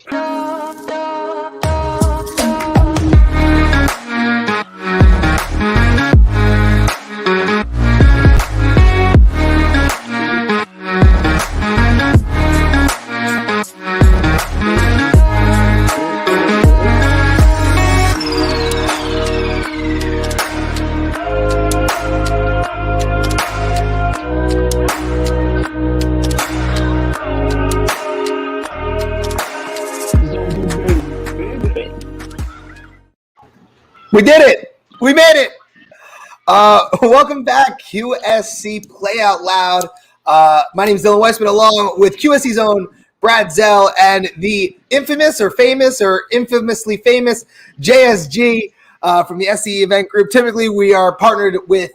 We did it. We made it. Welcome back, QSC Play Out Loud. My name is Dylan Weisman, along with QSC's own Brad Zell and the infamous or famous or infamously famous JSG from the SCE Event Group. Typically, we are partnered with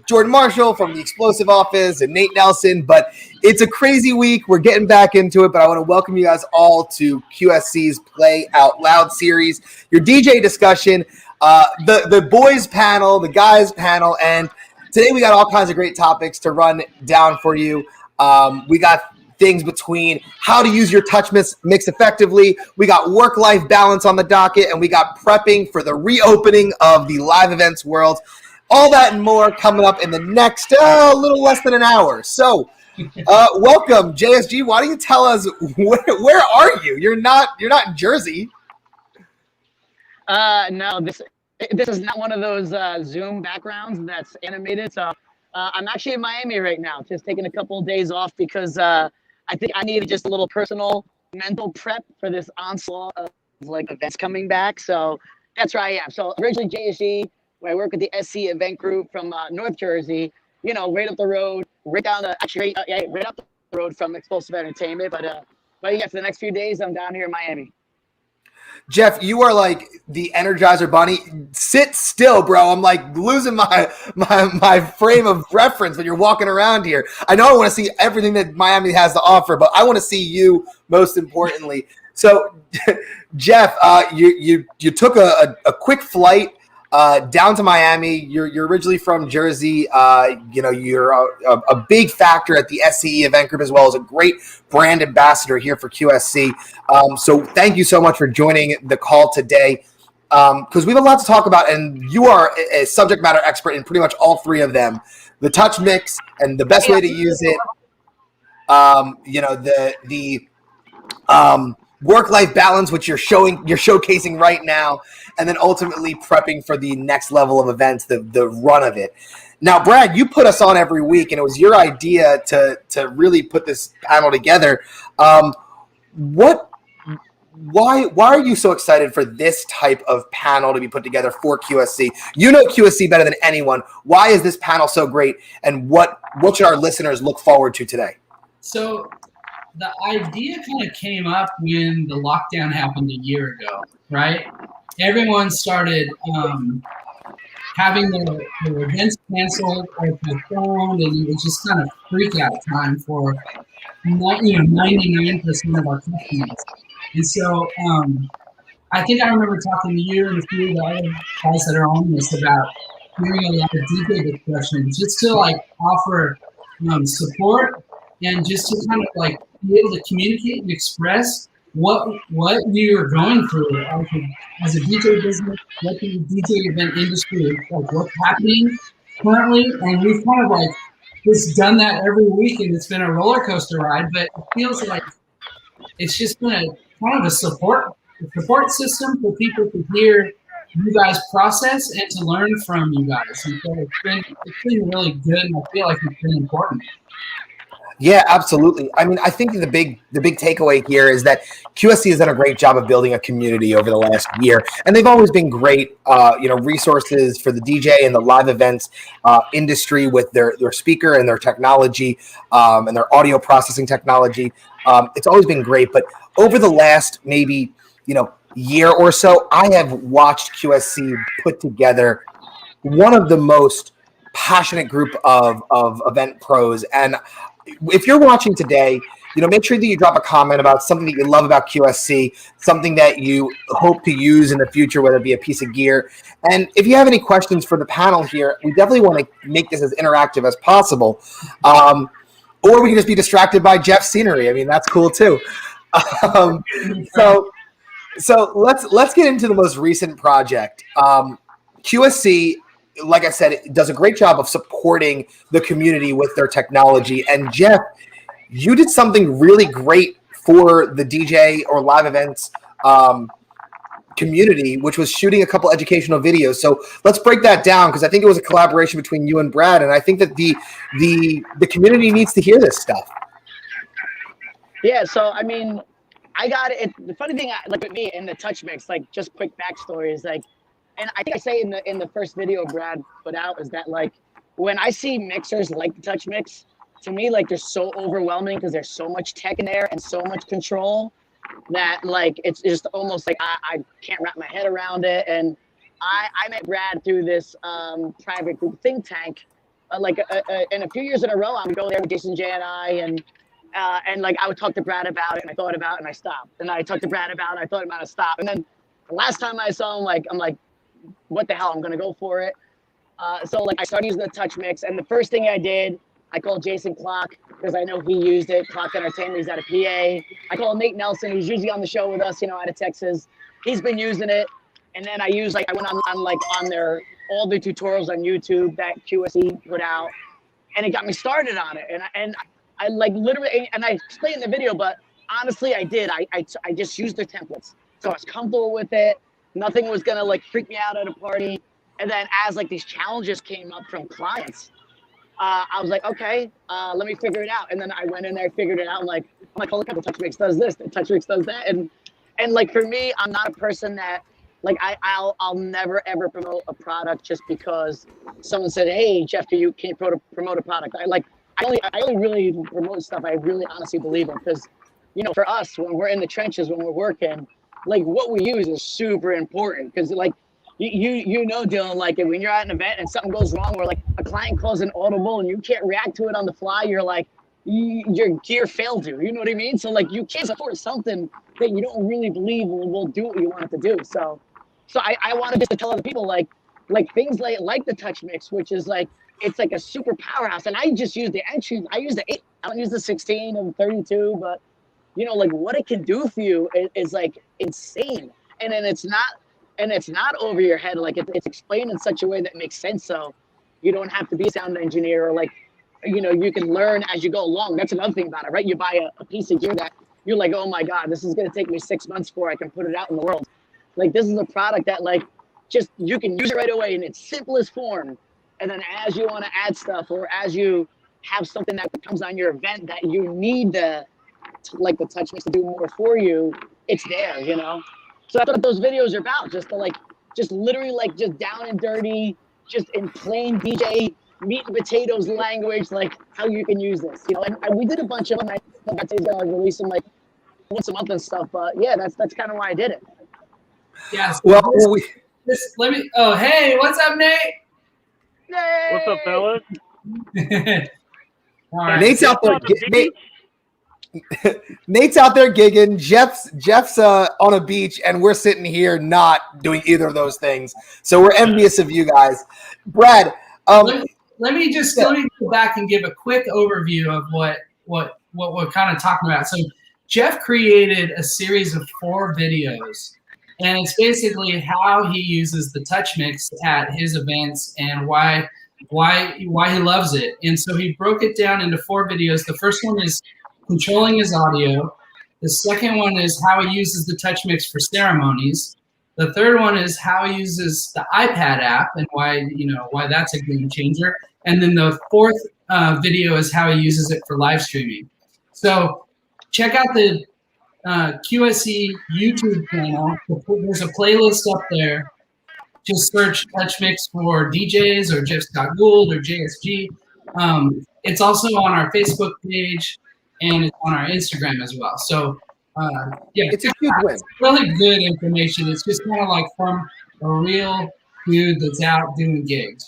Jordan Marshall from the Explosive Office and Nate Nelson, but it's a crazy week. We're getting back into it, but I want to welcome you guys all to QSC's Play Out Loud series, your DJ discussion, the boys panel, the guys panel, and today we got all kinds of great topics to run down for you. We got things between how to use your touch mix effectively. We got work-life balance on the docket, and we got prepping for the reopening of the live events world. All that and more coming up in the next little less than an hour. So, welcome, JSG. Why don't you tell us where are you? You're not in Jersey. No, this is not one of those Zoom backgrounds that's animated. So I'm actually in Miami right now, just taking a couple of days off because I think I needed just a little personal mental prep for this onslaught of like events coming back. So that's where I am. So originally JSG, where I work with the SC Event Group from North Jersey, you know, right up the road, right up the road from Explosive Entertainment. But yeah, for the next few days, I'm down here in Miami. Jeff, you are like the Energizer Bunny. Sit still, bro. I'm like losing my frame of reference when you're walking around here. I know I want to see everything that Miami has to offer, but I want to see you most importantly. So, Jeff, you took a quick flight down to Miami. You're originally from Jersey. You're a big factor at the SCE Event Group, as well as a great brand ambassador here for QSC. So thank you so much for joining the call today, because we have a lot to talk about, and you are a subject matter expert in pretty much all three of them: the touch mix and the best way to use it. The work-life balance, which you're showcasing right now, and then ultimately prepping for the next level of events, the run of it. Now, Brad, you put us on every week, and it was your idea to really put this panel together. Why are you so excited for this type of panel to be put together for QSC? You know QSC better than anyone. Why is this panel so great, and what should our listeners look forward to today? So the idea kind of came up when the lockdown happened a year ago, right? Everyone started having their events canceled or postponed, and it was just kind of freak out time for 99% of our customers. And so I think I remember talking to you and a few of the other guys that are on this about doing a lot of DJ discussions just to like offer support and just to kind of like be able to communicate and express what you're going through as a DJ business, what the DJ event industry, like what's happening currently. And we've kind of like just done that every week, and it's been a roller coaster ride, but it feels like it's just been a kind of a support system for people to hear you guys process and to learn from you guys. And so it's been really good, and I feel like it's been important. Yeah, absolutely. I mean, I think the big takeaway here is that QSC has done a great job of building a community over the last year, and they've always been great, resources for the DJ and the live events industry with their speaker and their technology and their audio processing technology. It's always been great, but over the last maybe year or so, I have watched QSC put together one of the most passionate group of event pros. And if you're watching today, make sure that you drop a comment about something that you love about QSC, something that you hope to use in the future, whether it be a piece of gear. And if you have any questions for the panel here, we definitely want to make this as interactive as possible. Or we can just be distracted by Jeff's scenery. I mean, that's cool too. Um, so let's get into the most recent project. QSC, like I said, does a great job of supporting the community with their technology. And Jeff, you did something really great for the DJ or live events community, which was shooting a couple educational videos. So let's break that down, because I think it was a collaboration between you and Brad, and I think that the community needs to hear this stuff. Yeah, so I mean, I got it. The funny thing, like with me in the touch mix, like just quick backstory is like, and I think I say in the first video Brad put out is that like when I see mixers like the touch mix, to me like they're so overwhelming because there's so much tech in there and so much control that like it's just almost like I can't wrap my head around it. And I met Brad through this private group think tank, and a few years in a row I would go there with Jason J and like I would talk to Brad about it and I thought about it and I stopped. And I talked to Brad about it and I thought about it and stopped. And then the last time I saw him, I'm like, what the hell? I'm gonna go for it. So like I started using the touch mix, and the first thing I did, I called Jason Clock because I know he used it. Clock Entertainment, he's out of PA. I called Nate Nelson, who's usually on the show with us, out of Texas. He's been using it. And then I went on their all the tutorials on YouTube that QSE put out, and it got me started on it. And I like literally, and I explained in the video, but honestly, I did. I just used their templates, so I was comfortable with it. Nothing was gonna like freak me out at a party. And then as like these challenges came up from clients, I was like, okay, let me figure it out. And then I went in there, figured it out. I'm like, holy crap, the touch mix does this, the touch mix does that. And like for me, I'm not a person that like I'll never ever promote a product just because someone said, hey Jeff, can you promote a product? I only really promote stuff I really honestly believe in, because for us, when we're in the trenches, when we're working, like what we use is super important, because like Dylan, like when you're at an event and something goes wrong, or like a client calls an audible and you can't react to it on the fly, you're like, your gear failed you. You know what I mean? So like you can't support something that you don't really believe will do what you want it to do. So I wanted just to tell other people like things like the touch mix, which is like it's like a super powerhouse. And I just use the entry. I use the 8. I don't use the 16 and 32, but like what it can do for you is like insane. And then it's not over your head. Like it's explained in such a way that makes sense. So you don't have to be a sound engineer, or like, you can learn as you go along. That's another thing about it, right? You buy a piece of gear that you're like, oh my God, this is going to take me 6 months before I can put it out in the world. Like this is a product that like, just, you can use it right away in its simplest form. And then as you want to add stuff, or as you have something that comes on your event that you need the touch mix to do more for you, it's there, So that's what those videos are about, just literally just down and dirty, just in plain DJ meat and potatoes language, like how you can use this, and we did a bunch of them. I think I release them like once a month and stuff, but yeah, that's kind of why I did it. Yeah. So Well, let me. Oh, hey, what's up, Nate? Yay! What's up, fellas? All right. Nate's out there. Nate's out there gigging. Jeff's on a beach, and we're sitting here not doing either of those things. So we're envious of you guys, Brad. Let me go back and give a quick overview of what we're kind of talking about. So Jeff created a series of 4 videos, and it's basically how he uses the touch mix at his events and why he loves it. And so he broke it down into 4 videos. The first one is controlling his audio. The second one is how he uses the touch mix for ceremonies. The third one is how he uses the iPad app and why that's a game changer. And then the fourth video is how he uses it for live streaming. So check out the QSE YouTube channel. There's a playlist up there. Just search touch mix for DJs or Jeff Scott Gould or JSG. It's also on our Facebook page, and it's on our Instagram as well. So yeah, it's a huge win. It's really good information. It's just kind of like from a real dude that's out doing gigs,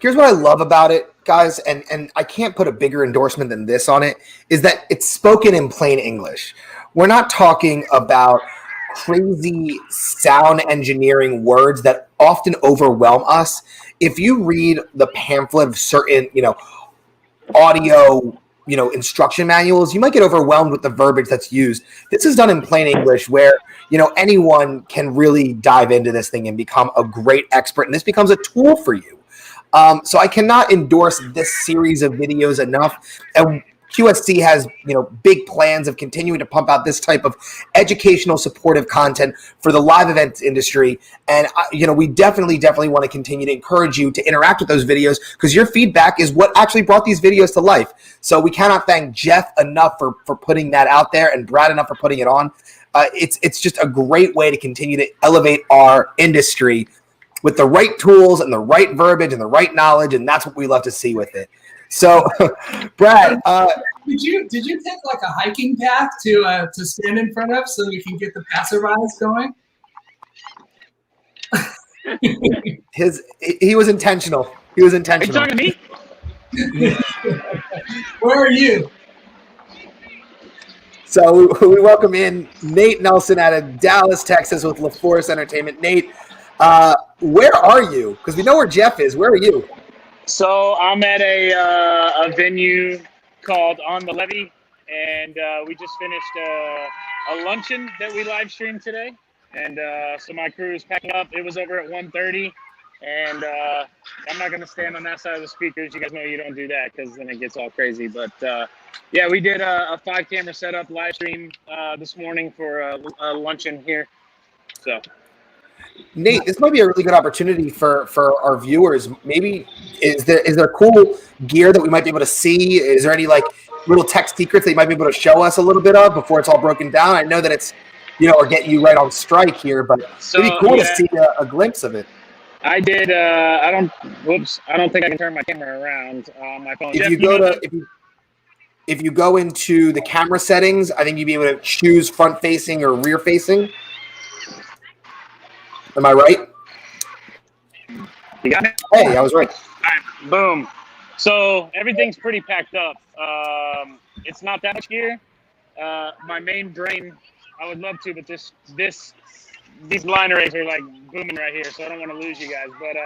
Here's what I love about it, guys, and I can't put a bigger endorsement than this on it, is that it's spoken in plain English. We're not talking about crazy sound engineering words that often overwhelm us. If you read the pamphlet of certain, audio instruction manuals, you might get overwhelmed with the verbiage that's used. This is done in plain English where, anyone can really dive into this thing and become a great expert. And this becomes a tool for you. So I cannot endorse this series of videos enough. And QSC has, big plans of continuing to pump out this type of educational supportive content for the live events industry. And, we definitely want to continue to encourage you to interact with those videos because your feedback is what actually brought these videos to life. So we cannot thank Jeff enough for putting that out there and Brad enough for putting it on. It's just a great way to continue to elevate our industry with the right tools and the right verbiage and the right knowledge. And that's what we love to see with it. So, Brad, did you take like a hiking path to stand in front of so we can get the passerbys going? He was intentional. He was intentional. Are you talking to me? Where are you? So we welcome in Nate Nelson out of Dallas, Texas, with LaForce Entertainment. Nate, where are you? Because we know where Jeff is. Where are you? So I'm at a venue called On the Levee, and we just finished a luncheon that we live streamed today. And so my crew is packing up. It was over at 1:30, and I'm not going to stand on that side of the speakers. You guys know you don't do that because then it gets all crazy. But yeah, we did a 5-camera setup live stream this morning for a luncheon here. So. Nate, this might be a really good opportunity for our viewers. Maybe is there cool gear that we might be able to see? Is there any like little tech secrets that you might be able to show us a little bit of before it's all broken down? I know that it's we're getting you right on strike here, but it'd be cool to see a glimpse of it. I did. I don't think I can turn my camera around on my phone. If you go into the camera settings, I think you'd be able to choose front facing or rear facing. Am I right? You got it? Hey, I was right. All right, boom. So everything's pretty packed up. It's not that much gear. My main brain, I would love to, but these line arrays are like booming right here, so I don't want to lose you guys. But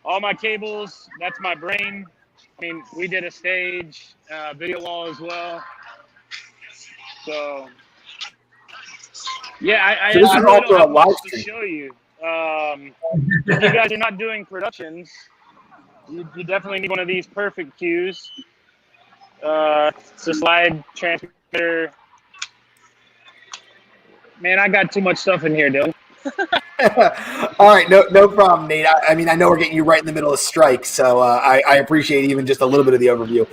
all my cables, that's my brain. I mean, we did a stage, video wall as well. So. Yeah, I this is really all for a live to show you. If you guys are not doing productions, you definitely need one of these perfect cues. It's a slide transmitter. Man, I got too much stuff in here, Dylan. All right, no problem, Nate. I mean, I know we're getting you right in the middle of strike, so I appreciate even just a little bit of the overview.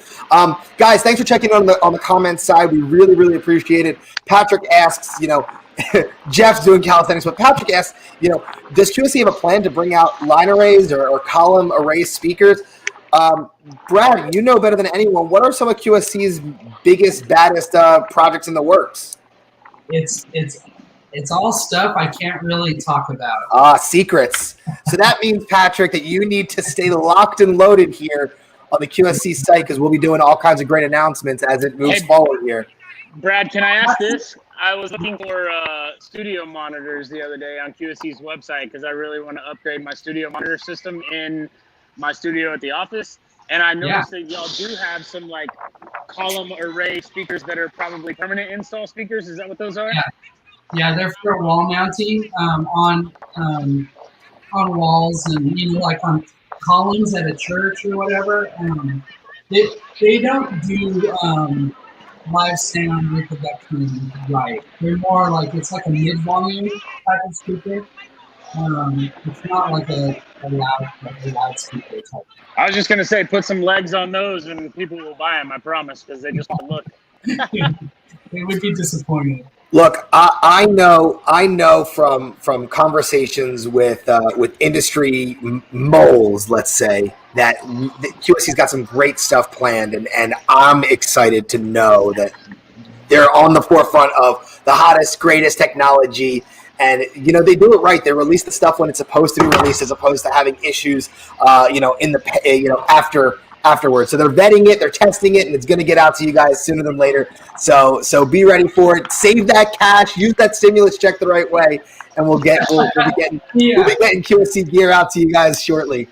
Guys, thanks for checking on the comments side. We really appreciate it. Patrick asks, Jeff's doing calisthenics, but Patrick asks, does QSC have a plan to bring out line arrays or column array speakers? Brad, you know better than anyone. What are some of QSC's biggest, baddest projects in the works? It's all stuff I can't really talk about. Secrets. So that means, Patrick, that you need to stay locked and loaded here on the QSC site because we'll be doing all kinds of great announcements as it moves forward here. Brad, can I ask this? I was looking for studio monitors the other day on QSC's website because I really want to upgrade my studio monitor system in my studio at the office. And I noticed that y'all do have some like column array speakers that are probably permanent install speakers. Is that what those are? Yeah, they're for wall mounting on walls and like on columns at a church or whatever. They don't do live sound reproduction right. They're more like it's like a mid-volume type of speaker. It's not like a loudspeaker type. I was just gonna say, put some legs on those and people will buy them. I promise, because they just don't look. They would be disappointed. Look, I know from conversations with industry moles, let's say, that QSC's got some great stuff planned, and I'm excited to know that they're on the forefront of the hottest, greatest technology. And they do it right. They release the stuff when it's supposed to be released, as opposed to having issues, afterwards. So they're vetting it, they're testing it, and it's going to get out to you guys sooner than later. So be ready for it. Save that cash, use that stimulus check the right way, and we'll be getting QSC gear out to you guys shortly.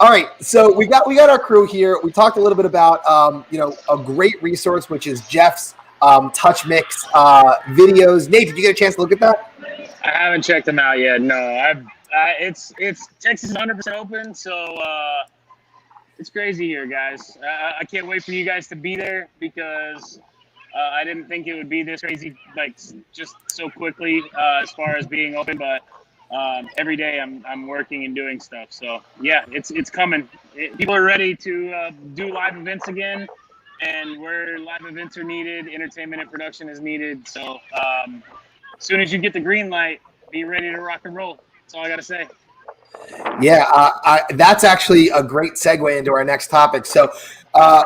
All right, so we got our crew here. We talked a little bit about a great resource, which is Jeff's Touch Mix videos. Nate, did you get a chance to look at that? I haven't checked them out yet. No, it's Texas is 100% open, so it's crazy here, guys. I can't wait for you guys to be there because I didn't think it would be this crazy, like just so quickly as far as being open. But every day I'm working and doing stuff. So yeah, it's coming. People are ready to do live events again, and where live events are needed, entertainment and production is needed. So as soon as you get the green light, be ready to rock and roll. That's all I gotta say. Yeah, that's actually a great segue into our next topic. So,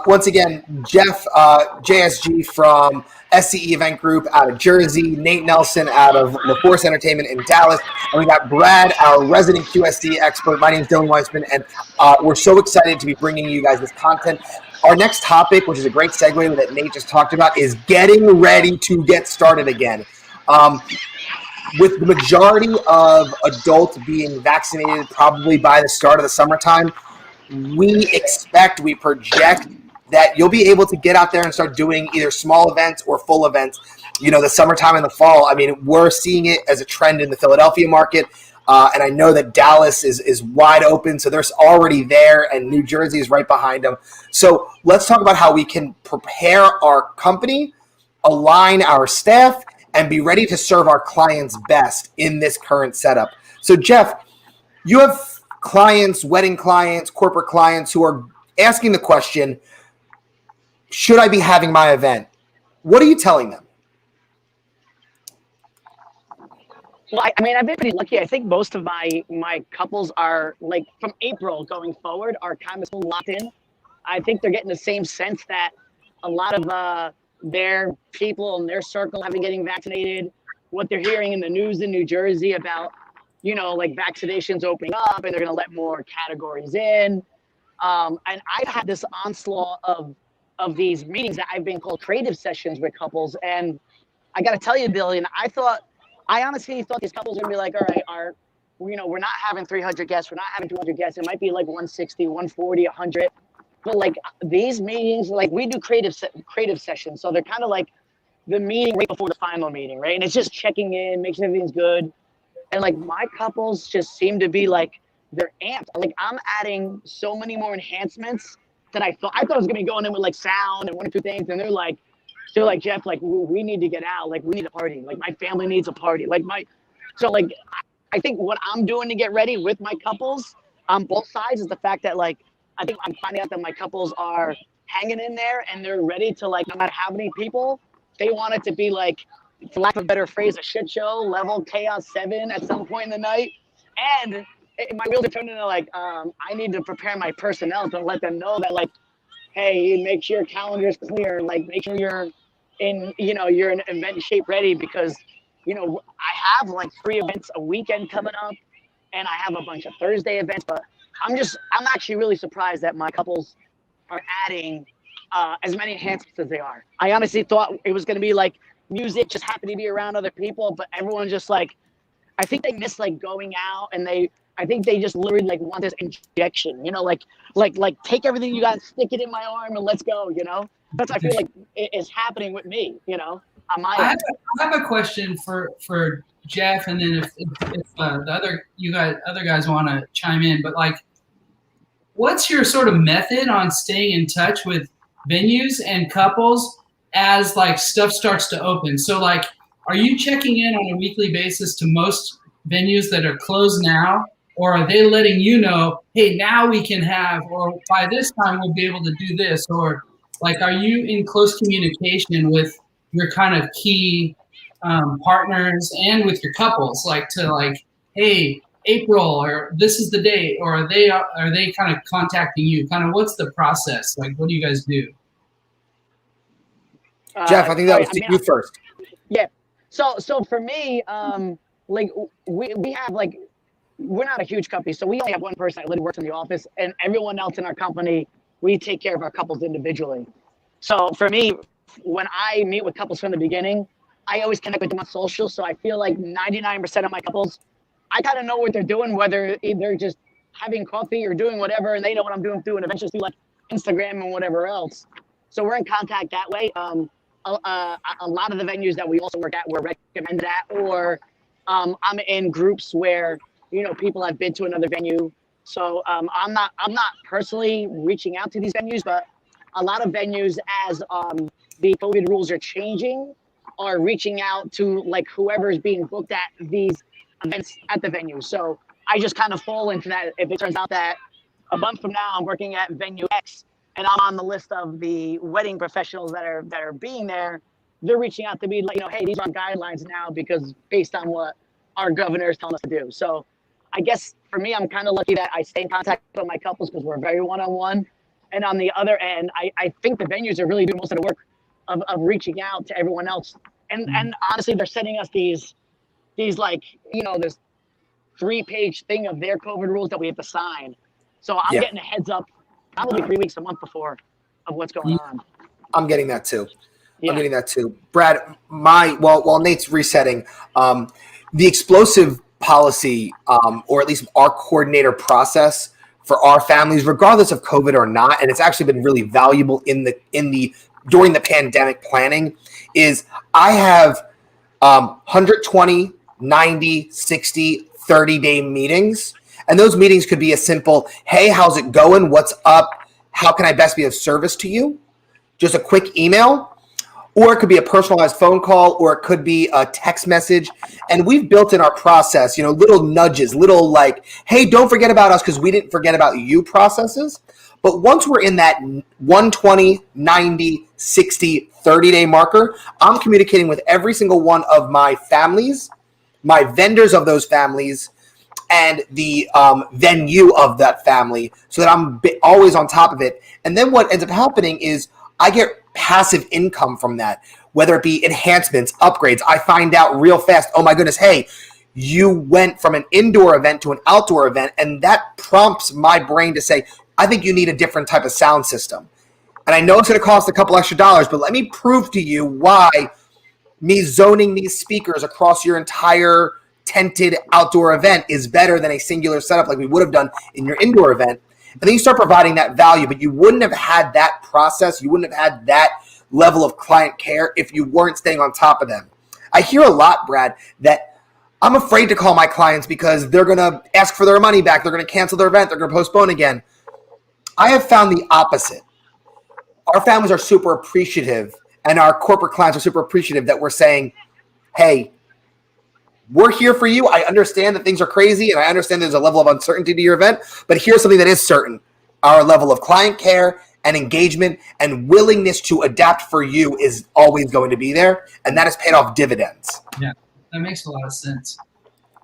once again, Jeff, JSG from SCE Event Group out of Jersey, Nate Nelson out of LaForce Entertainment in Dallas, and we got Brad, our resident QSC expert. My name is Dylan Weisman, and we're so excited to be bringing you guys this content. Our next topic, which is a great segue that Nate just talked about, is getting ready to get started again. With the majority of adults being vaccinated probably by the start of the summertime, we project that you'll be able to get out there and start doing either small events or full events, the summertime and the fall. I mean, we're seeing it as a trend in the Philadelphia market, and I know that Dallas is wide open, so they're already there, and New Jersey is right behind them. So let's talk about how we can prepare our company, align our staff, and be ready to serve our clients best in this current setup. So, Jeff, you have clients, wedding clients, corporate clients who are asking the question, should I be having my event? What are you telling them? Well, I mean, I've been pretty lucky. I think most of my couples are, like, from April going forward, are kind of still locked in. I think they're getting the same sense that a lot of their people in their circle have been getting vaccinated, what they're hearing in the news in New Jersey about, like vaccinations opening up and they're going to let more categories in. And I've had this onslaught of these meetings that I've been called creative sessions with couples. And I got to tell you, Billy, and I honestly thought these couples would be like, all right, we're not having 300 guests. We're not having 200 guests. It might be like 160, 140, 100. But like these meetings, like we do creative sessions. So they're kind of like the meeting right before the final meeting, right? And it's just checking in, making sure everything's good. And like my couples just seem to be like, they're amped. Like I'm adding so many more enhancements that I thought I was gonna be going in with like sound and one or two things. And they're like, Jeff, like we need to get out. Like we need a party. Like my family needs a party. So I think what I'm doing to get ready with my couples on both sides is the fact that like, I think I'm finding out that my couples are hanging in there and they're ready to, like, no matter how many people, they want it to be like, for lack of a better phrase, a shit show, level chaos 7 at some point in the night. And my wheels are turning into like, I need to prepare my personnel to let them know that, like, hey, make sure your calendar's clear. Like, make sure you're in event shape ready because, I have like 3 events a weekend coming up and I have a bunch of Thursday events, but I'm actually really surprised that my couples are adding as many enhancements as they are. I honestly thought it was going to be like music, just happen to be around other people, but everyone just like, I think they miss like going out and I think they just literally like want this injection, like take everything you got, stick it in my arm and let's go, That's what I feel like is happening with me, on my end. I have a question for Jeff, and then if the other guys want to chime in, but like, what's your sort of method on staying in touch with venues and couples as like stuff starts to open? So like, are you checking in on a weekly basis to most venues that are closed now, or are they letting you know, hey, now we can have, or by this time we'll be able to do this, or like, are you in close communication with your kind of key partners and with your couples, like to like, hey, April, or this is the date, or are they kind of contacting you? Kind of what's the process? Like, what do you guys do? Jeff, I think that was you first. Yeah. So for me, like we have like, we're not a huge company, so we only have one person that literally works in the office, and everyone else in our company, we take care of our couples individually. So for me, when I meet with couples from the beginning, I always connect with them on social. So I feel like 99% of my couples, I kind of know what they're doing, whether they're just having coffee or doing whatever, and they know what I'm doing through and eventually like Instagram and whatever else. So we're in contact that way. A lot of the venues that we also work at were recommended at, or I'm in groups where, you know, people have been to another venue. So I'm not personally reaching out to these venues, but a lot of venues, as the COVID rules are changing, are reaching out to like whoever is being booked at these events at the venue. So I just kind of fall into that. If it turns out that a month from now I'm working at venue X and I'm on the list of the wedding professionals that are being there, they're reaching out to me like, you know, hey, these are guidelines now because based on what our governor is telling us to do. So I guess for me, I'm kind of lucky that I stay in contact with my couples because we're very one-on-one. And on the other end, I think the venues are really doing most of the work of reaching out to everyone else. And honestly, they're sending us these like, you know, this 3-page thing of their COVID rules that we have to sign. So I'm getting a heads up probably 3 weeks, a month before of what's going on. I'm getting that too. Yeah. I'm getting that too. Brad, while Nate's resetting, the explosive policy, or at least our coordinator process for our families, regardless of COVID or not, and it's actually been really valuable during the pandemic planning, is I have 120, 90, 60, 30-day meetings. And those meetings could be a simple, hey, how's it going? What's up? How can I best be of service to you? Just a quick email. Or it could be a personalized phone call, or it could be a text message. And we've built in our process, you know, little nudges, little like, hey, don't forget about us because we didn't forget about you processes. But once we're in that 120, 90, 60, 30-day marker, I'm communicating with every single one of my families, my vendors of those families, and the venue of that family, so that I'm always on top of it. And then what ends up happening is I get passive income from that, whether it be enhancements, upgrades. I find out real fast, oh my goodness, hey, you went from an indoor event to an outdoor event, and that prompts my brain to say, I think you need a different type of sound system. And I know it's going to cost a couple extra dollars, but let me prove to you why me zoning these speakers across your entire tented outdoor event is better than a singular setup like we would have done in your indoor event. And then you start providing that value, but you wouldn't have had that process. You wouldn't have had that level of client care if you weren't staying on top of them. I hear a lot, Brad, that I'm afraid to call my clients because they're going to ask for their money back. They're going to cancel their event. They're going to postpone again. I have found the opposite. Our families are super appreciative, and our corporate clients are super appreciative that we're saying, hey, we're here for you. I understand that things are crazy, and I understand there's a level of uncertainty to your event, but here's something that is certain. Our level of client care and engagement and willingness to adapt for you is always going to be there, and that has paid off dividends. Yeah, that makes a lot of sense.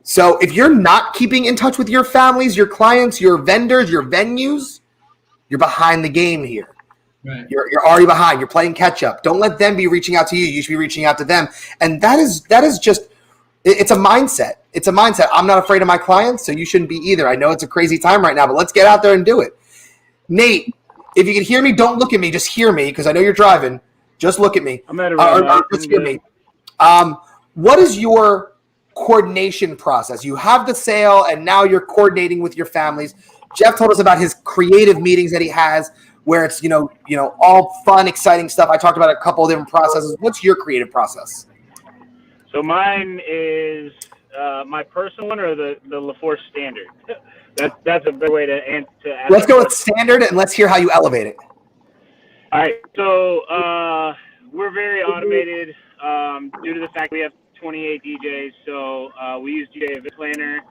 So if you're not keeping in touch with your families, your clients, your vendors, your venues, you're behind the game here. Right. You're already behind. You're playing catch up. Don't let them be reaching out to you. You should be reaching out to them. And that is just, it's a mindset. It's a mindset. I'm not afraid of my clients, so you shouldn't be either. I know it's a crazy time right now, but let's get out there and do it. Nate, if you can hear me, don't look at me. Just hear me, because I know you're driving. Just look at me. I'm at a just hear me. What is your coordination process? You have the sale, and now you're coordinating with your families. Jeff told us about his creative meetings that he has, where it's all fun, exciting stuff. I talked about a couple of different processes. What's your creative process? So mine is my personal one, or the LaForce standard. That's a better way to answer. Let's go with standard, and let's hear how you elevate it. All right. So we're very automated due to the fact we have 28 DJs. So we use DJ Event Planner.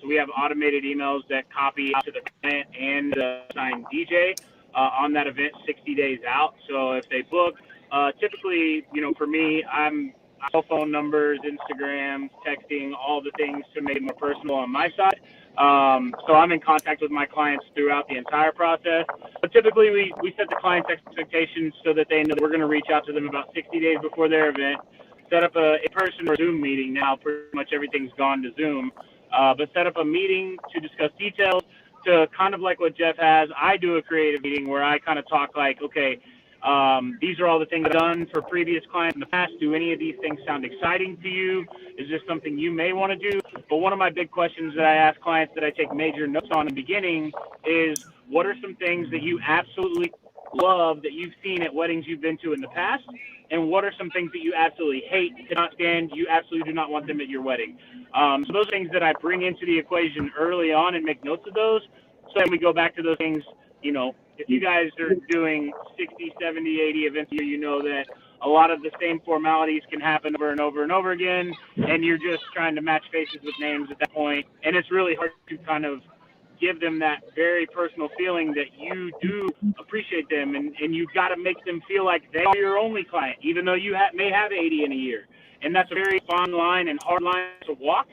So we have automated emails that copy to the client and the assigned DJ on that event 60 days out. So if they book, typically, for me, I'm cell phone numbers, Instagram, texting, all the things to make it more personal on my side. So I'm in contact with my clients throughout the entire process. But typically we set the client's expectations so that they know that we're going to reach out to them about 60 days before their event, set up a in-person or Zoom meeting. Now pretty much everything's gone to Zoom. But set up a meeting to discuss details, to kind of like what Jeff has. I do a creative meeting where I kind of talk like, okay, These are all the things I've done for previous clients in the past. Do any of these things sound exciting to you? Is this something you may want to do? But one of my big questions that I ask clients that I take major notes on in the beginning is, what are some things that you absolutely love that you've seen at weddings you've been to in the past? And what are some things that you absolutely hate, cannot stand, you absolutely do not want them at your wedding? So those things that I bring into the equation early on and make notes of those. So then we go back to those things, you know, if you guys are doing 60, 70, 80 events a year, you know that a lot of the same formalities can happen over and over and over again, and you're just trying to match faces with names at that point. And it's really hard to kind of give them that very personal feeling that you do appreciate them, and you've got to make them feel like they're your only client, even though you may have 80 in a year. And that's a very fine line and hard line to walk.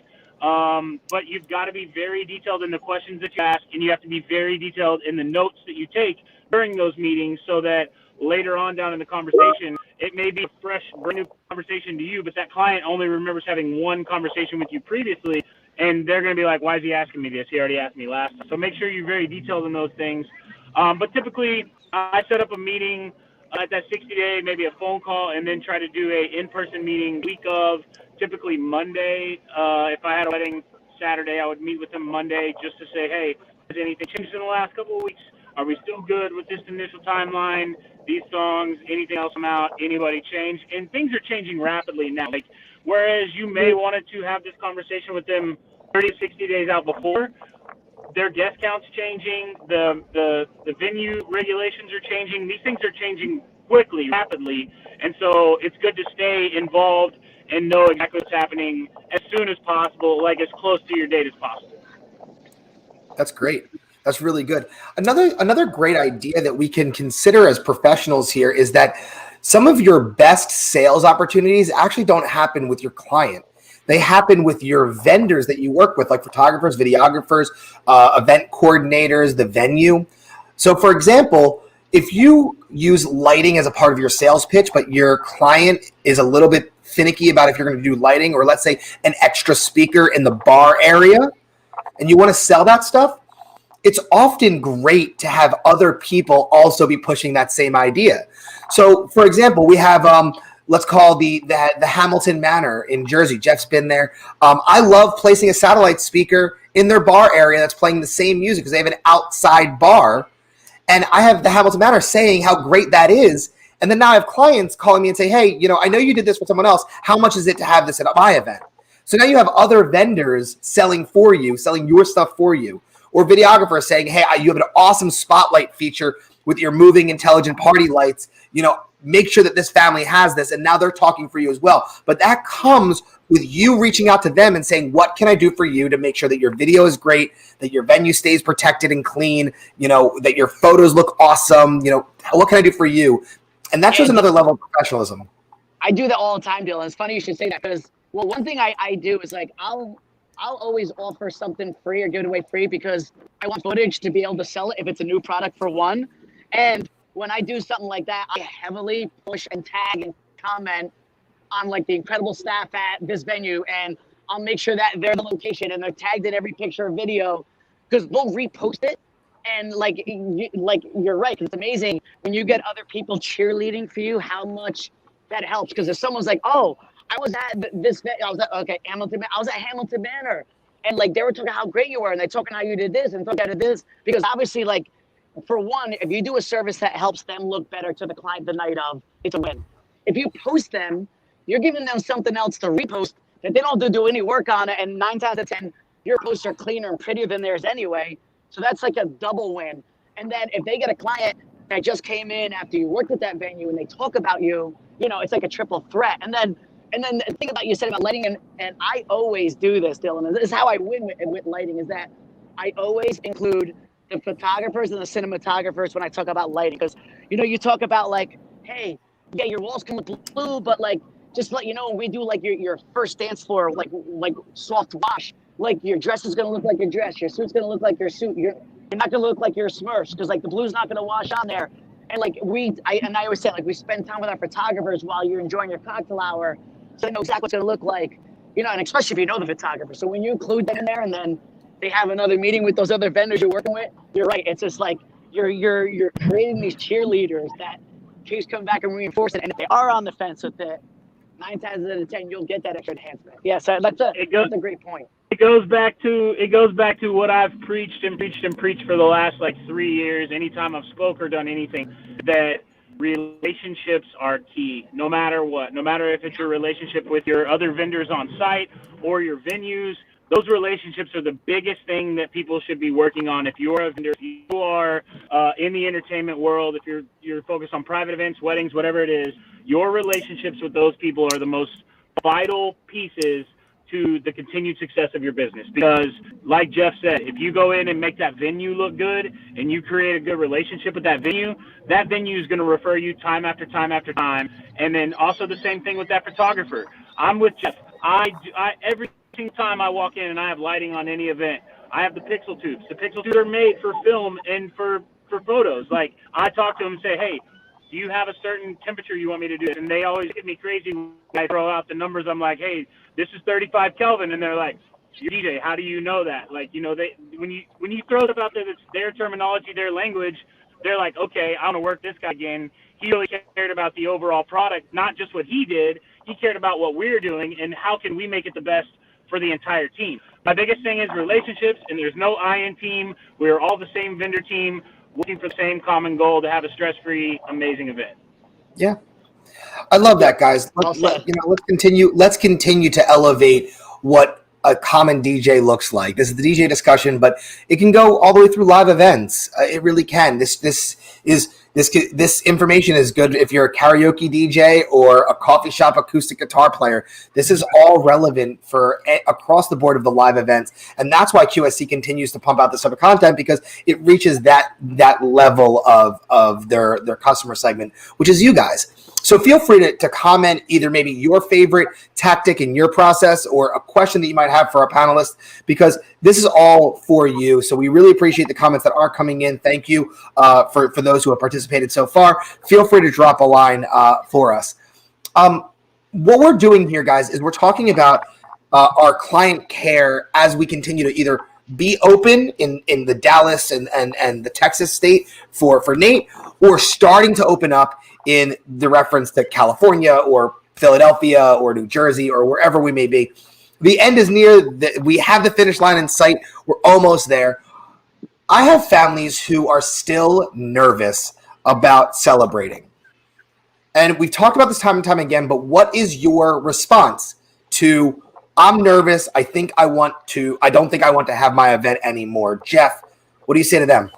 But you've got to be very detailed in the questions that you ask, and you have to be very detailed in the notes that you take during those meetings, so that later on down in the conversation, it may be a fresh, brand new conversation to you, but that client only remembers having one conversation with you previously, and they're going to be like, why is he asking me this? He already asked me last. So make sure you're very detailed in those things. But typically, I set up a meeting at that 60-day, maybe a phone call, and then try to do a in-person meeting week of, typically Monday. If I had a wedding Saturday, I would meet with them Monday just to say, hey, has anything changed in the last couple of weeks? Are we still good with this initial timeline, these songs, anything else come out, anybody change? And things are changing rapidly now. Like, whereas you may wanted to have this conversation with them 30, 60 days out before, their guest count's changing, the venue regulations are changing. These things are changing quickly, rapidly. And so it's good to stay involved and know exactly what's happening as soon as possible, like as close to your date as possible. That's great. That's really good. Another great idea that we can consider as professionals here is that some of your best sales opportunities actually don't happen with your client. They happen with your vendors that you work with, like photographers, videographers, event coordinators, the venue. So for example, if you use lighting as a part of your sales pitch, but your client is a little bit finicky about if you're going to do lighting, or let's say an extra speaker in the bar area, and you want to sell that stuff, it's often great to have other people also be pushing that same idea. So, for example, we have, let's call the Hamilton Manor in Jersey. Jeff's been there. I love placing a satellite speaker in their bar area that's playing the same music because they have an outside bar. And I have the Hamilton Manor saying how great that is. And then now I have clients calling me and say, hey, you know, I know you did this for someone else. How much is it to have this at my event? So now you have other vendors selling for you, selling your stuff for you. Or videographers saying, hey, you have an awesome spotlight feature with your moving intelligent party lights. You know, make sure that this family has this. And now they're talking for you as well. But that comes with you reaching out to them and saying, what can I do for you to make sure that your video is great, that your venue stays protected and clean, you know, that your photos look awesome. You know, what can I do for you? And that shows another level of professionalism. I do that all the time, Dylan. It's funny you should say that because, well, one thing I do is like I'll always offer something free or give it away free because I want footage to be able to sell it if it's a new product for one. And when I do something like that, I heavily push and tag and comment on like the incredible staff at this venue, and I'll make sure that they're the location and they're tagged in every picture or video because they'll repost it. And like you're right, because it's amazing when you get other people cheerleading for you, how much that helps. Because if someone's like, oh, I was at this, I was at Hamilton Manor, and like they were talking how great you were, and they talking how you did this and talking how you did this, because obviously, like, for one, if you do a service that helps them look better to the client the night of, it's a win. If you post them, you're giving them something else to repost that they don't have to do any work on it, and 9 times out of 10, your posts are cleaner and prettier than theirs anyway. So that's like a double win. And then if they get a client that just came in after you worked at that venue and they talk about you, you know, it's like a triple threat. And then the thing about you said about lighting, and I always do this, Dylan, and this is how I win with lighting, is that I always include the photographers and the cinematographers when I talk about lighting. Because, you know, you talk about like, hey, yeah, your walls can look blue, but like, just let you know, when we do like your first dance floor, like soft wash, like your dress is gonna look like your dress, your suit's gonna look like your suit, you're not gonna look like your Smurfs, because like the blue's not gonna wash on there. And like I always say, like, we spend time with our photographers while you're enjoying your cocktail hour, so they know exactly what's gonna look like, you know, and especially if you know the photographer. So when you include them in there, and then they have another meeting with those other vendors you're working with, you're right. It's just like you're creating these cheerleaders that keeps coming back and reinforcing it. And if they are on the fence with it, 9 times out of 10, you'll get that extra enhancement. Yeah, so that's a great point. It goes back to what I've preached for the last like 3 years. Anytime I've spoke or done anything, that relationships are key, no matter what. No matter if it's your relationship with your other vendors on site or your venues, those relationships are the biggest thing that people should be working on. If you're a vendor, if you are in the entertainment world, if you're focused on private events, weddings, whatever it is, your relationships with those people are the most vital pieces to the continued success of your business. Because like Jeff said, if you go in and make that venue look good and you create a good relationship with that venue is going to refer you time after time after time. And then also the same thing with that photographer. I'm with Jeff. Every time I walk in and I have lighting on any event, I have the pixel tubes. The pixel tubes are made for film and for photos. Like, I talk to them and say, hey, do you have a certain temperature you want me to do it? And they always get me crazy when I throw out the numbers. I'm like, hey, this is 35 Kelvin. And they're like, DJ, how do you know that? Like, you know, when you throw stuff out there that's their terminology, their language, they're like, okay, I want to work this guy again. He really cared about the overall product, not just what he did. He cared about what we're doing and how can we make it the best for the entire team. My biggest thing is relationships, and there's no I in team. We're all the same vendor team, working for the same common goal to have a stress-free, amazing event. Yeah, I love that, guys. Let's continue to elevate what a common DJ looks like. This is the DJ discussion, but it can go all the way through live events. It really can. This information is good if you're a karaoke DJ or a coffee shop acoustic guitar player. This is all relevant for across the board of the live events, and that's why QSC continues to pump out this type of content, because it reaches that level of their customer segment, which is you guys. So feel free to comment either maybe your favorite tactic in your process or a question that you might have for our panelists, because this is all for you. So we really appreciate the comments that are coming in. Thank you for those who have participated so far. Feel free to drop a line for us. What we're doing here, guys, is we're talking about our client care as we continue to either be open in the Dallas and the Texas state for Nate, or starting to open up in the reference to California or Philadelphia or New Jersey or wherever we may be. The end is near. We have the finish line in sight. We're almost there. I have families who are still nervous about celebrating. And we've talked about this time and time again, but what is your response to, I'm nervous, I don't think I want to have my event anymore? Jeff, what do you say to them?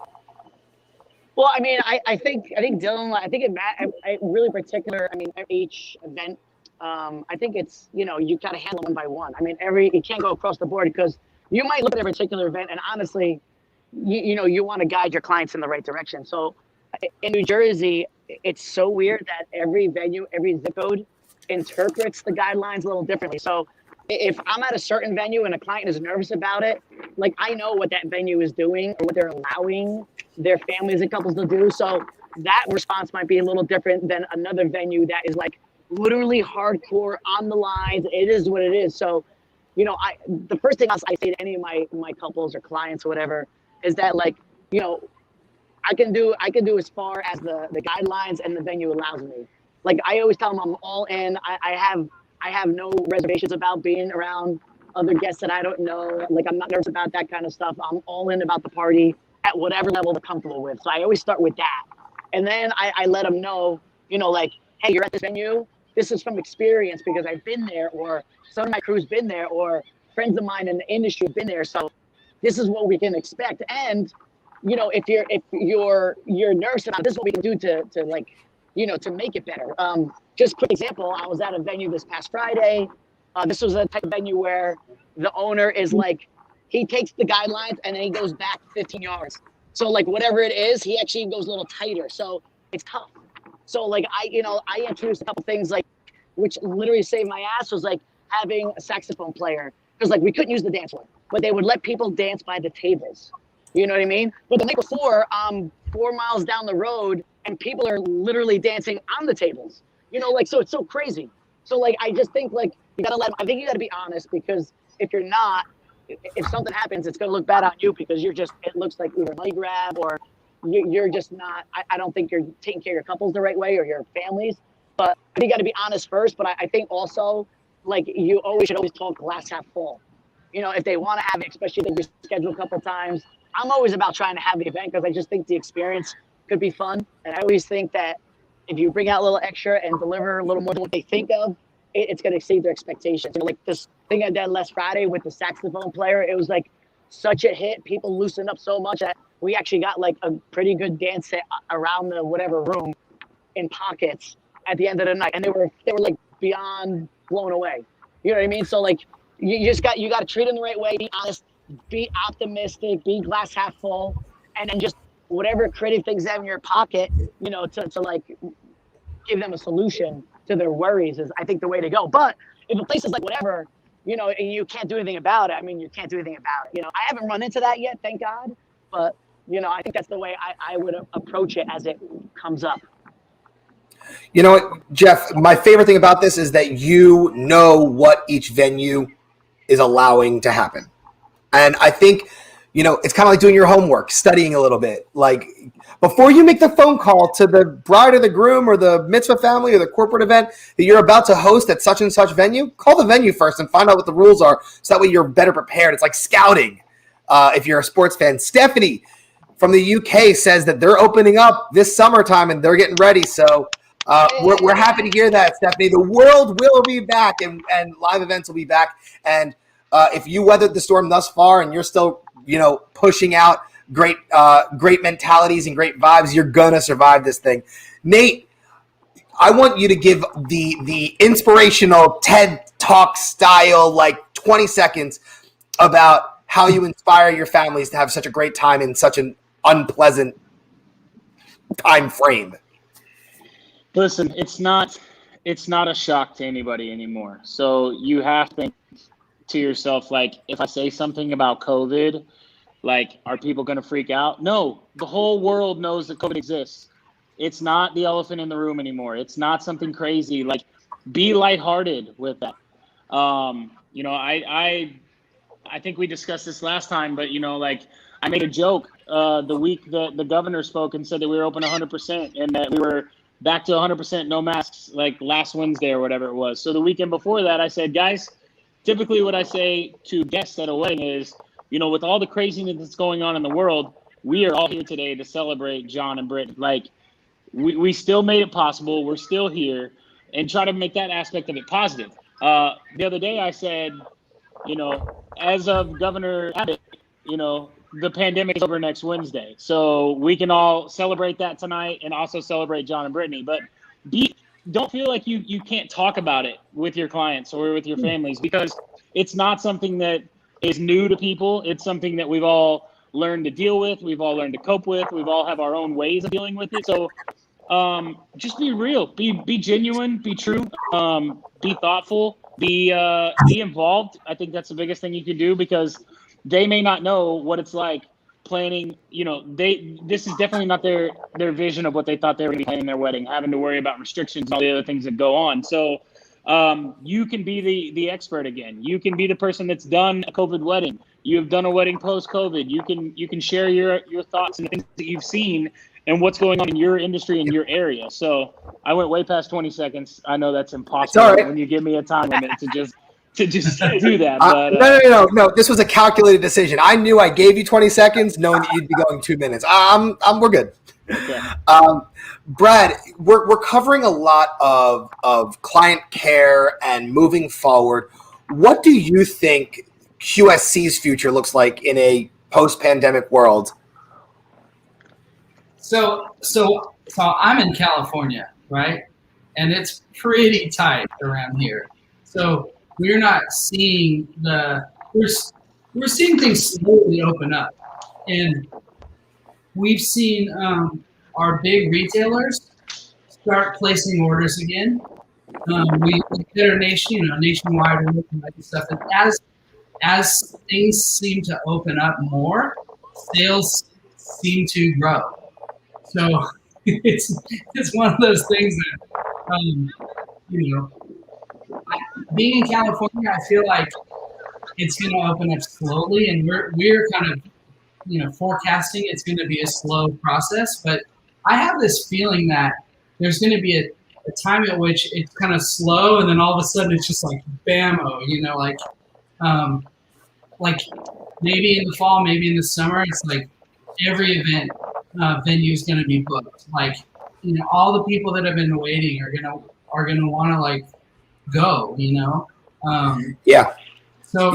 Well, I mean, I think Dylan, it really particular. I mean, each event, I think it's, you got to handle one by one. I mean, you can't go across the board, because you might look at a particular event and honestly, you want to guide your clients in the right direction. So in New Jersey, it's so weird that every venue, every zip code interprets the guidelines a little differently. So if I'm at a certain venue and a client is nervous about it, like, I know what that venue is doing or what they're allowing their families and couples to do. So that response might be a little different than another venue that is like literally hardcore on the lines. It is what it is. So, the first thing I say to any of my couples or clients or whatever is that, like, I can do as far as the guidelines and the venue allows me. Like, I always tell them I'm all in. I have no reservations about being around other guests that I don't know. Like, I'm not nervous about that kind of stuff. I'm all in about the party at whatever level they're comfortable with. So I always start with that. And then I let them know, like, hey, you're at this venue. This is from experience because I've been there, or some of my crew's been there, or friends of mine in the industry have been there. So this is what we can expect. And, if you're nervous about it, this is what we can do to make it better. Just quick example, I was at a venue this past Friday. This was a type of venue where the owner is like, he takes the guidelines and then he goes back 15 yards. So, like, whatever it is, he actually goes a little tighter. So it's tough. So, like, I introduced a couple things, like, which literally saved my ass, was like having a saxophone player. Because, like, we couldn't use the dance floor, but they would let people dance by the tables. You know what I mean? But the night before, 4 miles down the road, and people are literally dancing on the tables. So it's so crazy. So, like, I just think, like, you got to be honest, because if you're not, if something happens, it's going to look bad on you, because it looks like either money grab or, you're just not. I don't think you're taking care of your couples the right way or your families. But you got to be honest first. But I think also, like, you always should always talk glass half full. You know, if they want to have it, especially if you schedule a couple times. I'm always about trying to have the event because I just think the experience could be fun. And I always think that if you bring out a little extra and deliver a little more than what they think of, it's going to exceed their expectations. You know, like this thing I did last Friday with the saxophone player, it was like such a hit. People loosened up so much that we actually got like a pretty good dance set around the whatever room in pockets at the end of the night. And they were like beyond blown away. You know what I mean? So like you got to treat them the right way, be honest, be optimistic, be glass half full, and then just whatever creative things they have in your pocket, you know, to like give them a solution to their worries is, I think, the way to go. But if a place is like whatever, you know, and you can't do anything about it, I mean, you can't do anything about it. You know, I haven't run into that yet, thank God. But, you know, I think that's the way I would approach it as it comes up. You know what, Jeff, my favorite thing about this is that you know what each venue is allowing to happen. And I think, you know, it's kind of like doing your homework, studying a little bit. Like, before you make the phone call to the bride or the groom or the mitzvah family or the corporate event that you're about to host at such and such venue, call the venue first and find out what the rules are so that way you're better prepared. It's like scouting if you're a sports fan. Stephanie from the UK says that they're opening up this summertime and they're getting ready. So we're happy to hear that, Stephanie. The world will be back and live events will be back. And if you weathered the storm thus far and you're still, you know, pushing out great mentalities and great vibes, you're gonna survive this thing. Nate, I want you to give the inspirational TED Talk style, like 20 seconds, about how you inspire your families to have such a great time in such an unpleasant time frame. Listen, it's not a shock to anybody anymore. So you have to think to yourself, like, if I say something about COVID, like, are people going to freak out? No, the whole world knows that COVID exists. It's not the elephant in the room anymore. It's not something crazy. Like, be lighthearted with that. You know, I think we discussed this last time, but, you know, like, I made a joke the week that the governor spoke and said that we were open 100% and that we were back to 100% no masks, like last Wednesday or whatever it was. So the weekend before that, I said, guys, typically what I say to guests at a wedding is, you know, with all the craziness that's going on in the world, we are all here today to celebrate John and Britt. Like, we still made it possible. We're still here, and try to make that aspect of it positive. The other day I said, you know, as of Governor Abbott, you know, the pandemic is over next Wednesday. So we can all celebrate that tonight and also celebrate John and Brittany. But don't feel like you can't talk about it with your clients or with your families, because it's not something that is new to people. It's something that we've all learned to deal with. We've all learned to cope with. We've all have our own ways of dealing with it. So just be real, be genuine, be true, be thoughtful, be involved. I think that's the biggest thing you can do, because they may not know what it's like planning. You know, this is definitely not their vision of what they thought they were going to be planning their wedding, having to worry about restrictions and all the other things that go on. So you can be the expert again. You can be the person that's done a COVID wedding. You have done a wedding post-COVID. You can share your thoughts and the things that you've seen and what's going on in your industry and your area. So I went way past 20 seconds. I know that's impossible when you give me a time limit to just do that. But, no. This was a calculated decision. I knew I gave you 20 seconds knowing that you'd be going 2 minutes. We're good. Okay. Brad, we're covering a lot of client care and moving forward. What do you think QSC's future looks like in a post-pandemic world? So I'm in California, right? And it's pretty tight around here. So we're not seeing we're seeing things slowly open up. And we've seen our big retailers start placing orders again. We did our nationwide and stuff. And as things seem to open up more, sales seem to grow. So it's one of those things that being in California, I feel like it's going to open up slowly, and we're kind of forecasting it's going to be a slow process, but I have this feeling that there's going to be a time at which it's kind of slow, and then all of a sudden it's just like bammo, like maybe in the fall, maybe in the summer, it's like every event venue is going to be booked. Like, all the people that have been waiting are gonna want to like go. Yeah. So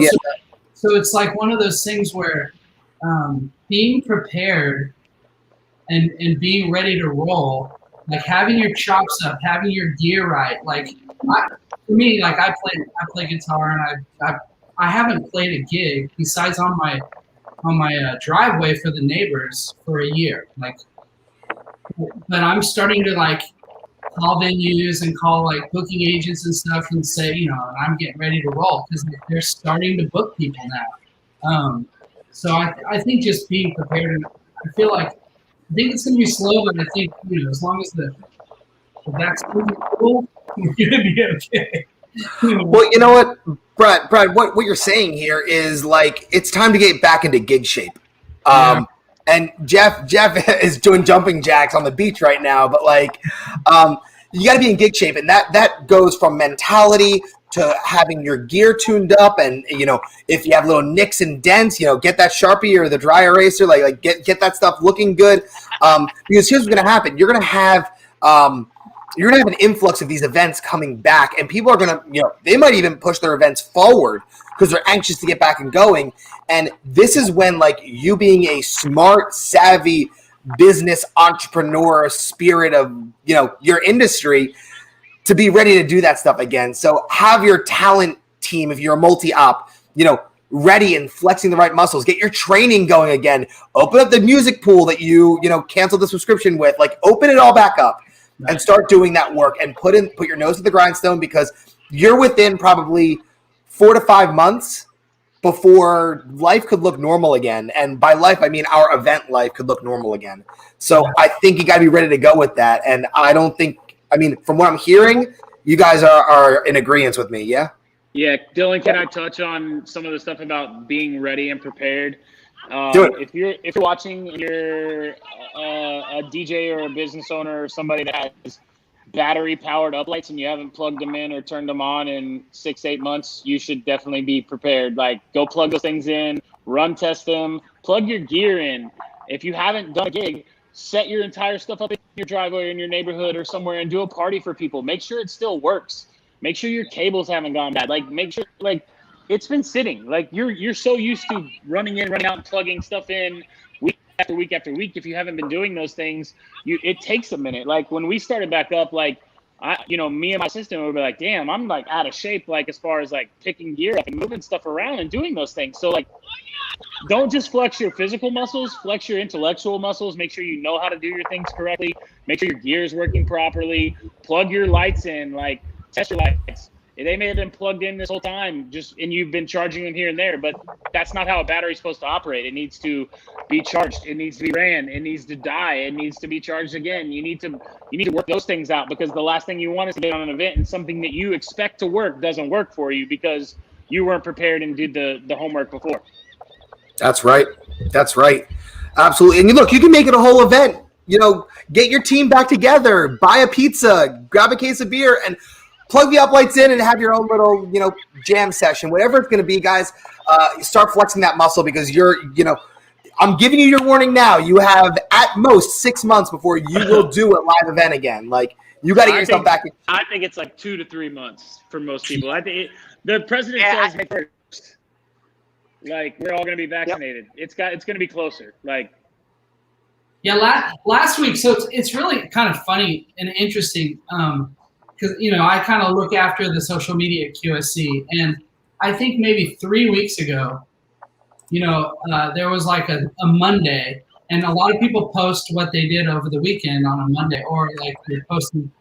it's like one of those things where being prepared and being ready to roll, like having your chops up, having your gear right. Like for me, like I play guitar, and I haven't played a gig besides on my driveway for the neighbors for a year. Like, but I'm starting to like call venues and call like booking agents and stuff and say, I'm getting ready to roll because they're starting to book people now. So I think just being prepared, and I think it's going to be slow, but I think, as long as the vaccine is cool, we're going to be okay. Well, you know what, Brad, what you're saying here is like it's time to get back into gig shape. And Jeff is doing jumping jacks on the beach right now, but like you got to be in gig shape, and that goes from mentality to having your gear tuned up, and if you have little nicks and dents, get that Sharpie or the dry eraser, like get that stuff looking good. Because here's what's going to happen: you're going to have an influx of these events coming back, and people are going to, they might even push their events forward because they're anxious to get back and going. And this is when, like, you being a smart, savvy business entrepreneur spirit of, your industry, to be ready to do that stuff again. So have your talent team, if you're a multi-op, ready and flexing the right muscles. Get your training going again. Open up the music pool that you canceled the subscription with. Like, open it all back up. And start doing that work and put your nose to the grindstone, because you're within probably 4 to 5 months before life could look normal again. And by life, I mean our event life could look normal again. So I think you got to be ready to go with that. And from what I'm hearing, you guys are in agreement with me. Yeah. Yeah. Dylan, can I touch on some of the stuff about being ready and prepared? Do it. If you're watching, you're a DJ or a business owner or somebody that has battery powered uplights and you haven't plugged them in or turned them on in 6-8 months, you should definitely be prepared. Like, go plug those things in, run test them, plug your gear in. If you haven't done a gig, set your entire stuff up in your driveway or in your neighborhood or somewhere and do a party for people. Make sure it still works. Make sure your cables haven't gone bad. Like, make sure, like, it's been sitting. Like, you're so used to running in, running out, and plugging stuff in week after week after week. If you haven't been doing those things, it takes a minute. Like, when we started back up, like, me and my system would be like, damn, I'm like out of shape, like, as far as like picking gear up and moving stuff around and doing those things. So, like, don't just flex your physical muscles, flex your intellectual muscles. Make sure you know how to do your things correctly. Make sure your gear is working properly. Plug your lights in, like, test your lights. They may have been plugged in this whole time, and you've been charging them here and there, but that's not how a battery's supposed to operate. It needs to be charged. It needs to be ran. It needs to die. It needs to be charged again. You need to work those things out, because the last thing you want is to get on an event and something that you expect to work doesn't work for you because you weren't prepared and did the homework before. That's right. Absolutely. And look, you can make it a whole event. Get your team back together, buy a pizza, grab a case of beer, and plug the uplights in and have your own little, jam session, whatever it's going to be, guys. Start flexing that muscle, because I'm giving you your warning now. You have at most 6 months before you will do a live event again. Like, you got to get yourself back. I think it's like 2 to 3 months for most people. I think the president says May 1st. Like, we're all going to be vaccinated. Yep. It's going to be closer. Like, yeah, last week. So it's really kind of funny and interesting. Because, I kind of look after the social media at QSC, and I think maybe 3 weeks ago, there was like a Monday, and a lot of people post what they did over the weekend on a Monday, or like they're posting.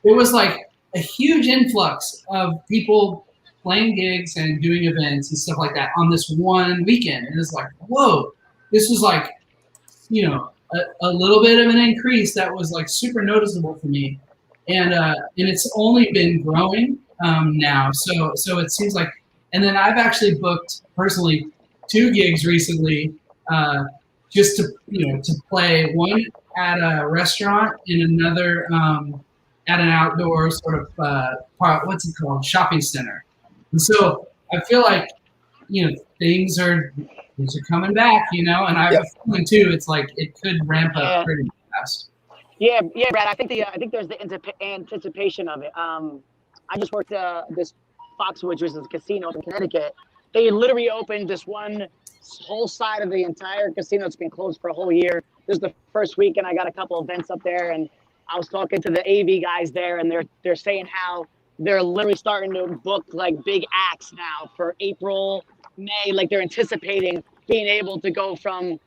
It was like a huge influx of people playing gigs and doing events and stuff like that on this one weekend. And it's like, whoa, this was like, a little bit of an increase that was like super noticeable for me. And it's only been growing now. So it seems like, and then I've actually booked personally 2 gigs recently just to play one at a restaurant and another at an outdoor sort of what's it called, shopping center. And so I feel like things are coming back, and I have a feeling too. It's like it could ramp up pretty fast. Yeah, Brad. I think there's the anticipation of it. I just worked this Foxwoods, which is a casino in Connecticut. They literally opened this one whole side of the entire casino. It's been closed for a whole year. This is the first week, and I got a couple events up there, and I was talking to the AV guys there, and they're saying how they're literally starting to book like big acts now for April, May. Like they're anticipating being able to go from,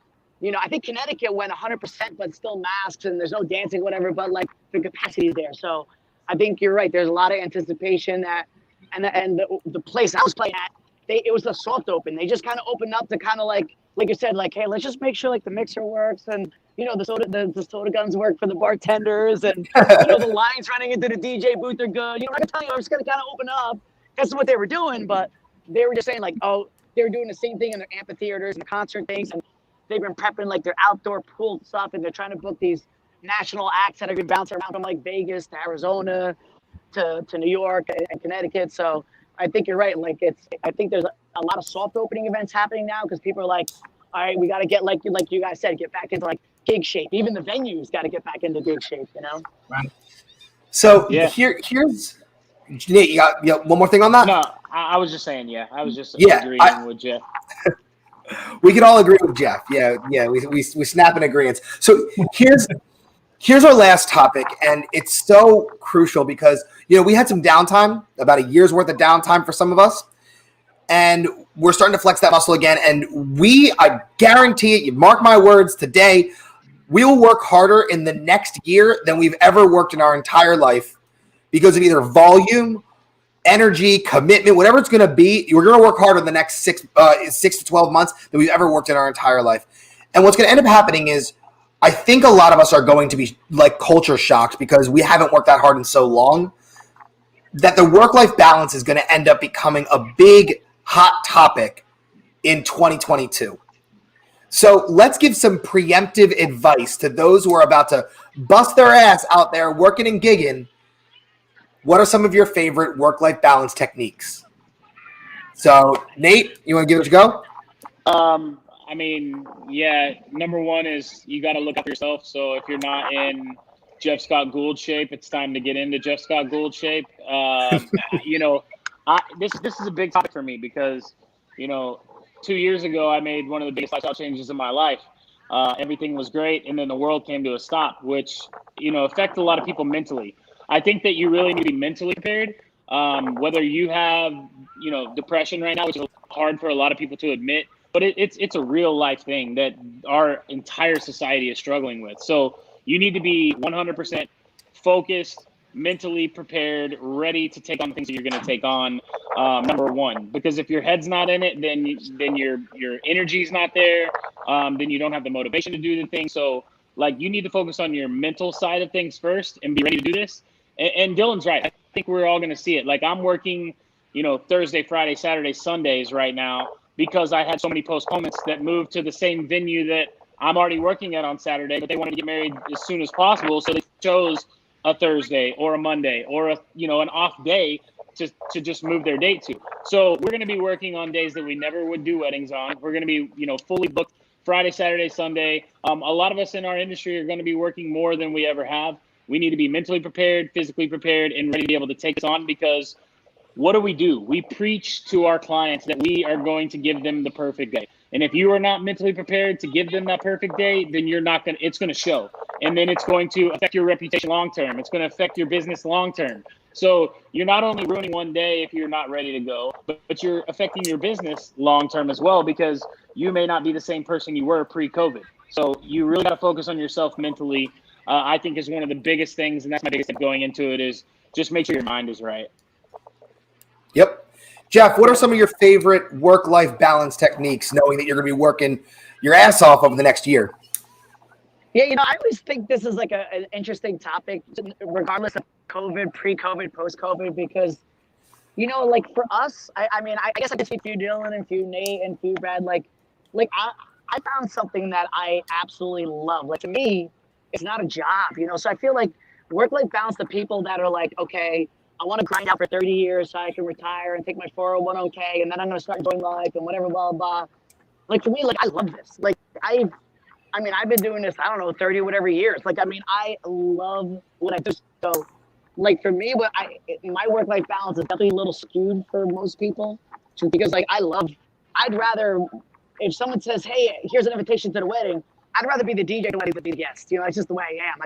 I think Connecticut went 100%, but still masks and there's no dancing, whatever. But like the capacity is there, so I think you're right. There's a lot of anticipation that, and the place I was playing at, it was a soft open. They just kind of opened up to kind of like you said, like, hey, let's just make sure like the mixer works and the soda guns work for the bartenders and the lines running into the DJ booth are good. I can tell you, I was gonna kind of open up. That's what they were doing, but they were just saying like, oh, they were doing the same thing in their amphitheaters and concert things, and they've been prepping like their outdoor pool stuff, and they're trying to book these national acts that have been bouncing around from like Vegas to Arizona to New York and Connecticut. So I think you're right. Like I think there's a lot of soft opening events happening now because people are like, all right, we got to get like you guys said, get back into like gig shape. Even the venues got to get back into gig shape, Right. So here's Nate. You got one more thing on that? No, I was just saying. Yeah, I was just agreeing with Jeff. We can all agree with Jeff. Yeah. We snap in agreement. So here's our last topic, and it's so crucial because we had some downtime, about a year's worth of downtime for some of us, and we're starting to flex that muscle again. And I guarantee it, you mark my words, today we will work harder in the next year than we've ever worked in our entire life because of either volume, energy, commitment, whatever it's going to be. We're going to work harder in the next 6 to 12 months than we've ever worked in our entire life. And what's going to end up happening is I think a lot of us are going to be like culture shocked because we haven't worked that hard in so long that the work-life balance is going to end up becoming a big hot topic in 2022. So let's give some preemptive advice to those who are about to bust their ass out there working and gigging. What are some of your favorite work-life balance techniques? So, Nate, you want to give it a go? I mean, yeah, number one is you got to look up yourself. So if you're not in Jeff Scott Gould shape, it's time to get into Jeff Scott Gould shape. This is a big topic for me because, 2 years ago, I made one of the biggest lifestyle changes in my life. Everything was great, and then the world came to a stop, which, affected a lot of people mentally. I think that you really need to be mentally prepared, whether you have, depression right now, which is hard for a lot of people to admit, but it's a real life thing that our entire society is struggling with. So you need to be 100% focused, mentally prepared, ready to take on the things that you're going to take on. Number one, because if your head's not in it, then your energy's not there. Then you don't have the motivation to do the thing. So like you need to focus on your mental side of things first and be ready to do this. And Dylan's right. I think we're all going to see it. Like I'm working, Thursday, Friday, Saturday, Sundays right now because I had so many postponements that moved to the same venue that I'm already working at on Saturday, but they wanted to get married as soon as possible. So they chose a Thursday or a Monday or an off day to just move their date to. So we're going to be working on days that we never would do weddings on. We're going to be, fully booked Friday, Saturday, Sunday. A lot of us in our industry are going to be working more than we ever have. We need to be mentally prepared, physically prepared, and ready to be able to take this on because what do? We preach to our clients that we are going to give them the perfect day. And if you are not mentally prepared to give them that perfect day, then it's going to show. And then it's going to affect your reputation long-term. It's going to affect your business long-term. So you're not only ruining one day if you're not ready to go, but you're affecting your business long-term as well because you may not be the same person you were pre-COVID. So you really got to focus on yourself mentally. I think is one of the biggest things, and that's my biggest step going into it, is just make sure your mind is right. Yep. Jeff, what are some of your favorite work-life balance techniques, knowing that you're going to be working your ass off over the next year? Yeah, I always think this is like an interesting topic, regardless of COVID, pre-COVID, post-COVID, because, like for us, I mean, I guess I can speak for you, Dylan, and for you, Nate, and for you, Brad. Like I found something that I absolutely love. Like to me, it's not a job, you know. So I feel like work-life balance, the people that are like, okay, I want to grind out for 30 years so I can retire and take my 401k, and then I'm going to start enjoying life and whatever, blah, blah. Like for me, like I love this. Like I've been doing this, I don't know, 30 whatever years. Like, I mean, I love what I do. So like for me, my work-life balance is definitely a little skewed for most people, just because like I'd rather, if someone says, hey, here's an invitation to the wedding, I'd rather be the DJ than be the guest. You know, it's just the way I am.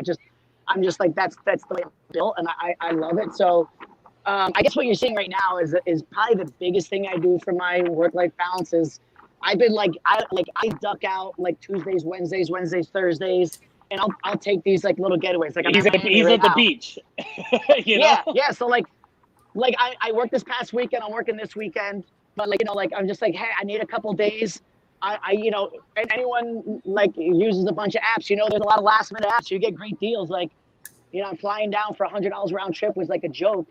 I'm just like, that's the way I'm built, and I love it. So I guess what you're seeing right now is probably the biggest thing I do for my work-life balance is I've been I duck out like Tuesdays, Wednesdays, Thursdays, and I'll take these like little getaways. Like he's at the beach. You know? Yeah. So like I worked this past weekend. I'm working this weekend, but like, you know, like I'm just like, hey, I need a couple days. I you know, and anyone like uses a bunch of apps, you know, there's a lot of last minute apps. You get great deals. Like, you know, I'm flying down for $100 round trip was like a joke,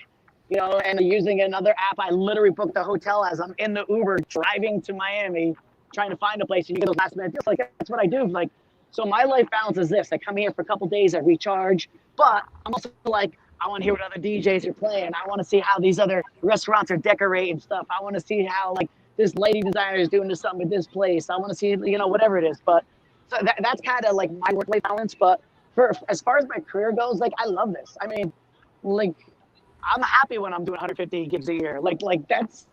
you know, and using another app, I literally booked the hotel as I'm in the Uber driving to Miami, trying to find a place, and you get those last minute deals. Like that's what I do. Like, so my life balance is this: I come here for a couple days, I recharge, but I'm also like, I want to hear what other DJs are playing. I want to see how these other restaurants are decorating stuff. I want to see how like this lady designer is doing something with this place. I want to see, you know, whatever it is. But so that's kind of like my work-life balance. But for as far as my career goes, like I love this. I mean, like I'm happy when I'm doing 150 gigs a year. Like that's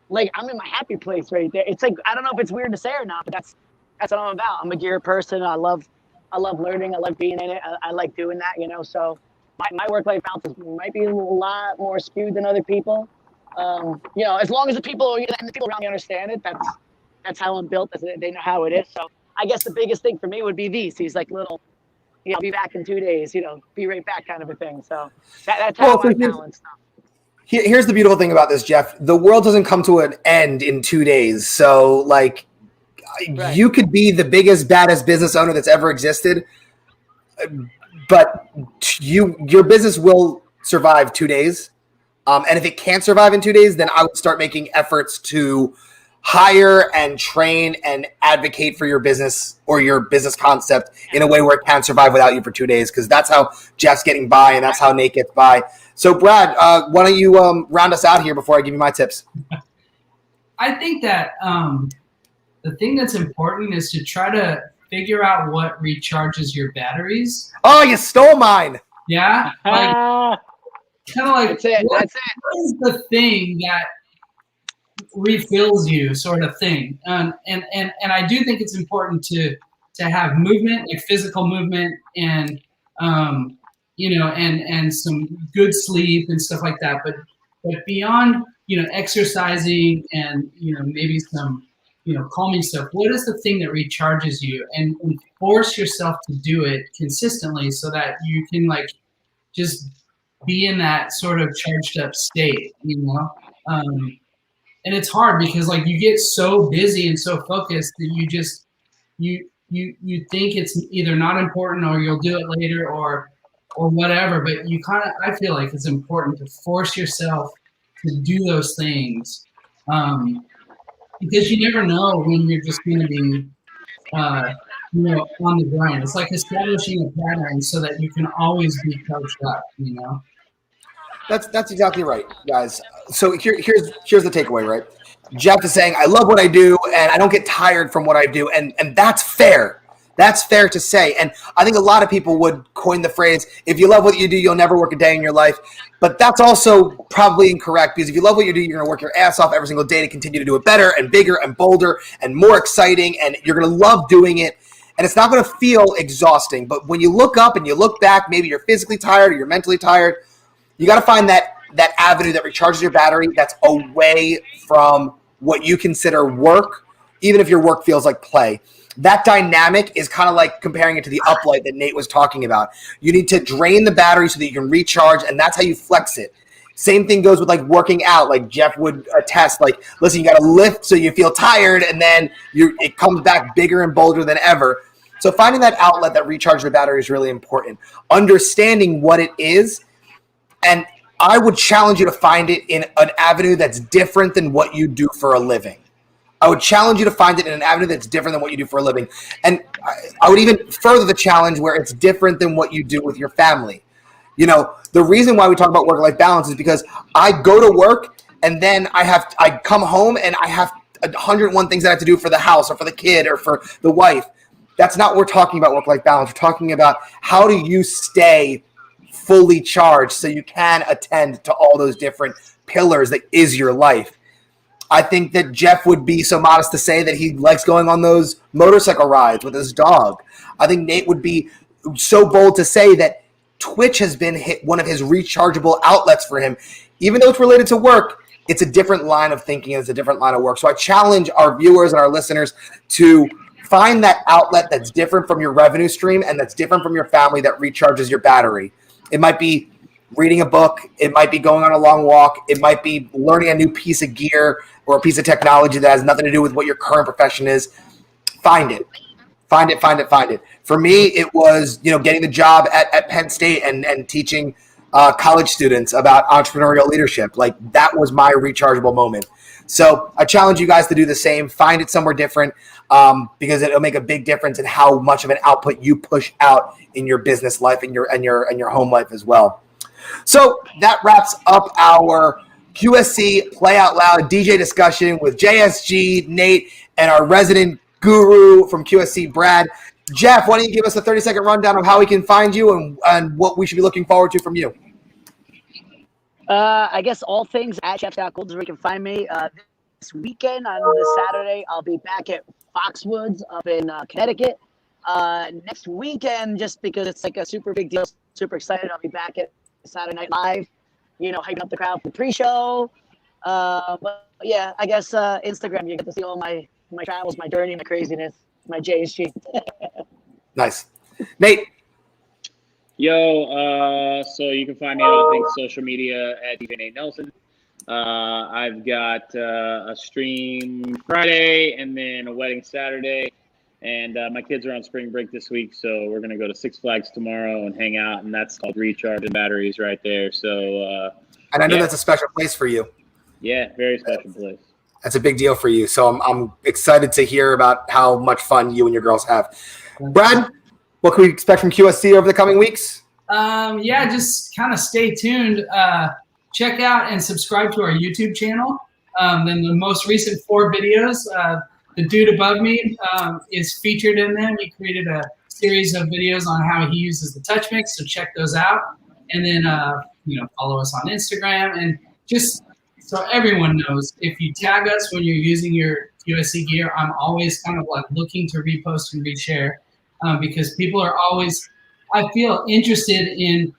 like I'm in my happy place right there. It's like I don't know if it's weird to say or not, but that's what I'm about. I'm a gear person. I love learning. I love being in it. I like doing that, you know. So my work-life balance might be a lot more skewed than other people. You know, as long as the people around me understand it, that's how I'm built. They know how it is. So I guess the biggest thing for me would be these like little, you know, be back in 2 days, you know, be right back kind of a thing. So that's how I balance stuff. Here's the beautiful thing about this, Jeff. The world doesn't come to an end in 2 days. So like right. You could be the biggest, baddest business owner that's ever existed, but your business will survive 2 days. And if it can't survive in 2 days, then I would start making efforts to hire and train and advocate for your business or your business concept in a way where it can survive without you for 2 days, because that's how Jeff's getting by and that's how Nate gets by. So, Brad, why don't you round us out here before I give you my tips? I think that the thing that's important is to try to figure out what recharges your batteries. Oh, you stole mine. Yeah? Like, kind of like that's it. What is the thing that refills you, sort of thing? And I do think it's important to have movement, like physical movement, and you know, and some good sleep and stuff like that. But beyond, you know, exercising and, you know, maybe some, you know, calming stuff, what is the thing that recharges you? And force yourself to do it consistently so that you can like just be in that sort of charged up state, you know? And it's hard because like you get so busy and so focused that you just, you think it's either not important or you'll do it later or whatever, but you kind of, I feel like it's important to force yourself to do those things. Because you never know when you're just going to be, you know, on the grind. It's like establishing a pattern so that you can always be charged up, you know? That's exactly right, guys. So here's the takeaway, right? Jeff is saying, I love what I do and I don't get tired from what I do. And that's fair. That's fair to say. And I think a lot of people would coin the phrase, if you love what you do, you'll never work a day in your life. But that's also probably incorrect, because if you love what you do, you're going to work your ass off every single day to continue to do it better and bigger and bolder and more exciting. And you're going to love doing it. And it's not going to feel exhausting. But when you look up and you look back, maybe you're physically tired or you're mentally tired, you got to find that avenue that recharges your battery that's away from what you consider work, even if your work feels like play. That dynamic is kind of like comparing it to the uplight that Nate was talking about. You need to drain the battery so that you can recharge, and that's how you flex it. Same thing goes with like working out, like Jeff would attest. Like, listen, you got to lift so you feel tired, and then it comes back bigger and bolder than ever. So finding that outlet that recharges your battery is really important. Understanding what it is, and I would challenge you to find it in an avenue that's different than what you do for a living. I would challenge you to find it in an avenue that's different than what you do for a living. And I would even further the challenge where it's different than what you do with your family. You know, the reason why we talk about work-life balance is because I go to work and then I come home and I have 101 things that I have to do for the house or for the kid or for the wife. That's not what we're talking about work-life balance. We're talking about how do you stay fully charged so you can attend to all those different pillars that is your life. I think that Jeff would be so modest to say that he likes going on those motorcycle rides with his dog. I think Nate would be so bold to say that Twitch has been one of his rechargeable outlets for him. Even though it's related to work, it's a different line of thinking. It's a different line of work. So I challenge our viewers and our listeners to find that outlet that's different from your revenue stream and that's different from your family that recharges your battery. It might be reading a book. It might be going on a long walk. It might be learning a new piece of gear or a piece of technology that has nothing to do with what your current profession is. Find it. Find it, find it, find it. For me, it was, getting the job at Penn State and teaching college students about entrepreneurial leadership. Like, that was my rechargeable moment. So I challenge you guys to do the same. Find it somewhere different because it'll make a big difference in how much of an output you push out in your business life and your home life as well. So that wraps up our QSC Play Out Loud DJ discussion with JSG, Nate, and our resident guru from QSC, Brad. Jeff, why don't you give us a 30-second rundown of how we can find you and what we should be looking forward to from you? I guess all things at Jeff.Gould is where you can find me. This weekend, on this Saturday, I'll be back at Foxwoods up in Connecticut. Next weekend, just because it's like a super big deal, super excited, I'll be back at Saturday Night Live, hyping up the crowd for the pre-show. But yeah, I guess Instagram, you get to see all my travels, my journey, my craziness, my JSG. Nice. Nate. Yo, so you can find me on all things social media at DJ Nate Nelson. I've got a stream Friday and then a wedding Saturday. And my kids are on spring break this week, so we're going to go to Six Flags tomorrow and hang out, and that's called Recharging Batteries right there. So, and I know that's a special place for you. Yeah, very special place. That's a big deal for you. So I'm excited to hear about how much fun you and your girls have. Brad, what can we expect from QSC over the coming weeks? Just kind of stay tuned. Check out and subscribe to our YouTube channel. Then the most recent 4 videos, the dude above me is featured in them. He created a series of videos on how he uses the touch mix, so check those out. And then, follow us on Instagram. And just so everyone knows, if you tag us when you're using your QSC gear, I'm always kind of like looking to repost and reshare because people are always, I feel, interested in,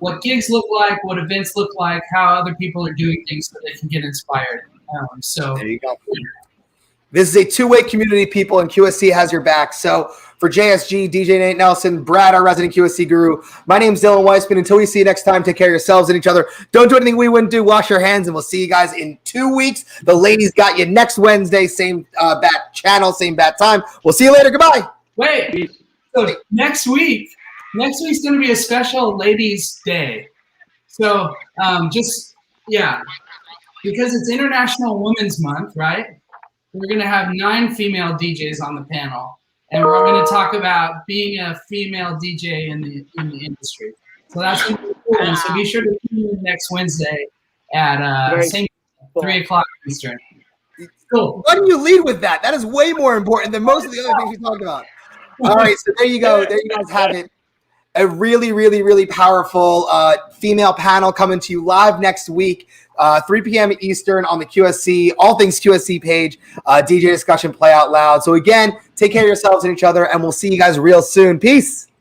what gigs look like, what events look like, how other people are doing things so they can get inspired. So there you go. This is a two-way community, people, and QSC has your back. So for JSG, DJ Nate Nelson, Brad, our resident QSC guru, my name's Dylan Weisman. Until we see you next time, take care of yourselves and each other. Don't do anything we wouldn't do. Wash your hands, and we'll see you guys in 2 weeks. The ladies got you next Wednesday, same bat channel, same bat time. We'll see you later. Goodbye. Wait. So next week's going to be a special Ladies' Day. So because it's International Women's Month, right? We're going to have 9 female DJs on the panel, and we're going to talk about being a female DJ in the industry. So that's going to be cool. And so be sure to tune in next Wednesday at same 3 o'clock Eastern. Cool. Why do you lead with that? That is way more important than most of the other things we talked about. All right, so there you go. There you guys have it. A really, really, really powerful female panel coming to you live next week, 3 p.m. Eastern on the QSC, All Things QSC page, DJ discussion, Play Out Loud. So again, take care of yourselves and each other, and we'll see you guys real soon. Peace.